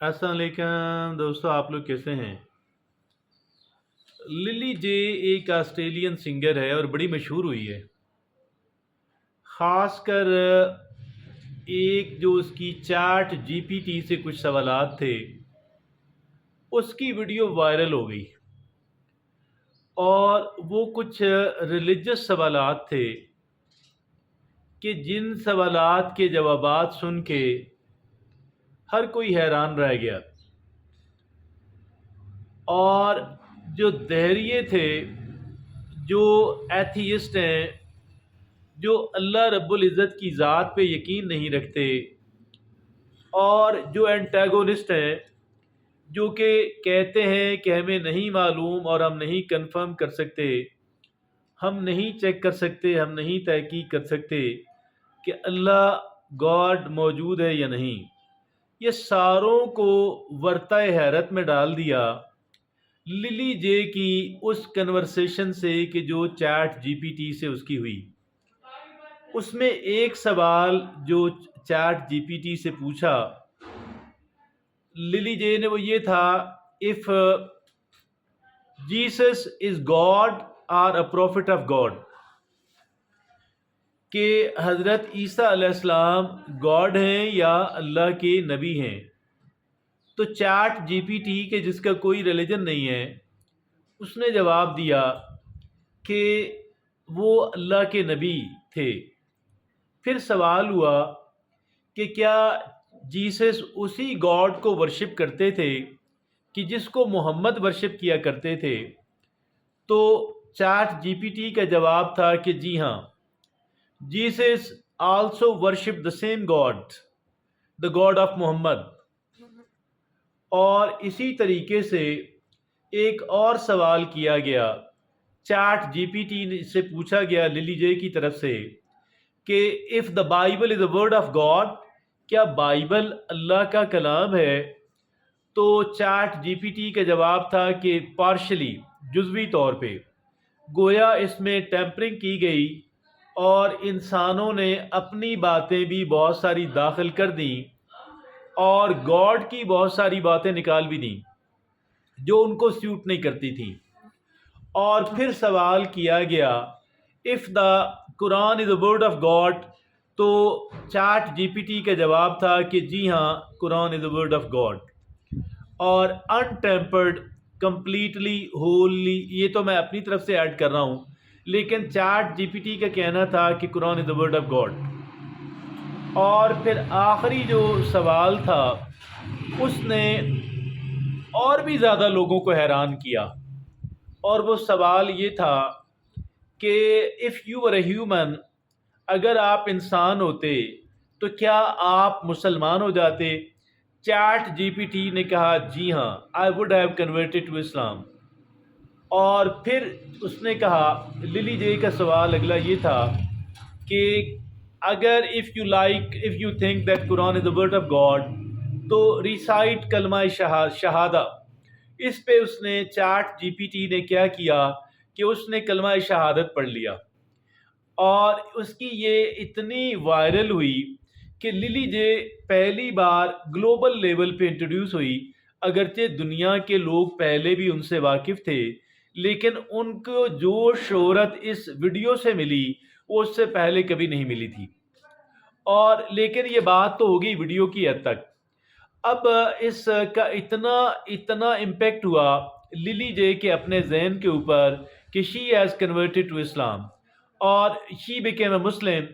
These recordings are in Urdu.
السلام علیکم دوستو، آپ لوگ کیسے ہیں؟ للی جے ایک آسٹریلین سنگر ہے اور بڑی مشہور ہوئی ہے. خاص کر ایک جو اس کی چیٹ جی پی ٹی سے کچھ سوالات تھے، اس کی ویڈیو وائرل ہو گئی اور وہ کچھ ریلیجس سوالات تھے کہ جن سوالات کے جوابات سن کے ہر کوئی حیران رہ گیا. اور جو دہریے تھے، جو ایتھیسٹ ہیں، جو اللہ رب العزت کی ذات پہ یقین نہیں رکھتے، اور جو اینٹاگونسٹ ہیں، جو کہ کہتے ہیں کہ ہمیں نہیں معلوم اور ہم نہیں کنفرم کر سکتے، ہم نہیں چیک کر سکتے، ہم نہیں تحقیق کر سکتے کہ اللہ گاڈ موجود ہے یا نہیں، یہ ساروں کو ورطۂ حیرت میں ڈال دیا للی جے کی اس کنورسیشن سے کہ جو چیٹ جی پی ٹی سے اس کی ہوئی. اس میں ایک سوال جو چیٹ جی پی ٹی سے پوچھا للی جے نے، وہ یہ تھا: if Jesus is God or a prophet of God, کہ حضرت عیسیٰ علیہ السلام گاڈ ہیں یا اللہ کے نبی ہیں. تو چیٹ جی پی ٹی کے جس کا کوئی ریلیجن نہیں ہے، اس نے جواب دیا کہ وہ اللہ کے نبی تھے. پھر سوال ہوا کہ کیا جیسس اسی گاڈ کو ورشپ کرتے تھے کہ جس کو محمد ورشپ کیا کرتے تھے؟ تو چیٹ جی پی ٹی کا جواب تھا کہ جی ہاں، Jesus also worship the same God, the God of Muhammad. اور اسی طریقے سے ایک اور سوال کیا گیا، چیٹ جی پی ٹی سے پوچھا گیا للی جے کی طرف سے کہ if the Bible is a word of God, کیا بائبل اللہ کا کلام ہے؟ تو چیٹ جی پی ٹی کا جواب تھا کہ پارشلی، جزوی طور پہ، گویا اس میں ٹیمپرنگ کی گئی اور انسانوں نے اپنی باتیں بھی بہت ساری داخل کر دیں اور گاڈ کی بہت ساری باتیں نکال بھی دیں جو ان کو سیوٹ نہیں کرتی تھیں. اور پھر سوال کیا گیا if the Quran is a word of God, تو چیٹ جی پی ٹی کا جواب تھا کہ جی ہاں، قرآن از اے ورڈ آف گاڈ، اور انٹیمپرڈ، کمپلیٹلی ہوللی. یہ تو میں اپنی طرف سے ایڈ کر رہا ہوں، لیکن چیٹ جی پی ٹی کا کہنا تھا کہ قرآن از اے ورڈ آف گاڈ. اور پھر آخری جو سوال تھا، اس نے اور بھی زیادہ لوگوں کو حیران کیا، اور وہ سوال یہ تھا کہ if you are a human, اگر آپ انسان ہوتے تو کیا آپ مسلمان ہو جاتے؟ چیٹ جی پی ٹی نے کہا جی ہاں، I would have converted to Islam. اور پھر اس نے کہا، للی جے کا سوال اگلا یہ تھا کہ اگر if you think that Quran is a word of God, تو ریسائٹ کلمہ شہادہ. اس پہ اس نے، چیٹ جی پی ٹی نے کیا کیا کہ اس نے کلمہ شہادت پڑھ لیا، اور اس کی یہ اتنی وائرل ہوئی کہ للی جے پہلی بار گلوبل لیول پہ انٹروڈیوس ہوئی. اگرچہ دنیا کے لوگ پہلے بھی ان سے واقف تھے، لیکن ان کو جو شہرت اس ویڈیو سے ملی وہ اس سے پہلے کبھی نہیں ملی تھی. اور لیکن یہ بات تو ہوگی ویڈیو کی حد تک. اب اس کا اتنا امپیکٹ ہوا للی جے کے اپنے ذہن کے اوپر کہ she has converted to Islam اور شی بیکیم اے مسلم.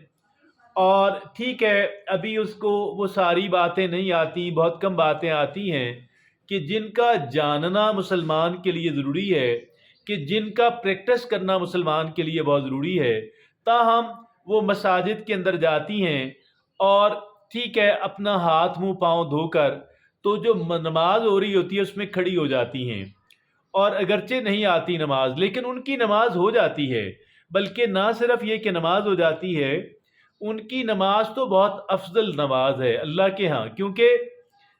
اور ٹھیک ہے، ابھی اس کو وہ ساری باتیں نہیں آتی، بہت کم باتیں آتی ہیں کہ جن کا جاننا مسلمان کے لیے ضروری ہے، کہ جن کا پریکٹس کرنا مسلمان کے لیے بہت ضروری ہے. تاہم وہ مساجد کے اندر جاتی ہیں اور ٹھیک ہے اپنا ہاتھ منہ پاؤں دھو کر تو جو نماز ہو رہی ہوتی ہے اس میں کھڑی ہو جاتی ہیں، اور اگرچہ نہیں آتی نماز لیکن ان کی نماز ہو جاتی ہے. بلکہ نہ صرف یہ کہ نماز ہو جاتی ہے، ان کی نماز تو بہت افضل نماز ہے اللہ کے ہاں. کیونکہ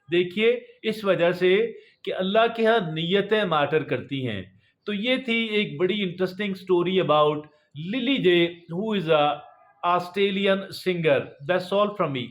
دیکھیے، اس وجہ سے کہ اللہ کے ہاں نیتیں میٹر کرتی ہیں. تو یہ تھی ایک بڑی interesting story about lily J, who is a Australian singer. That's all from me.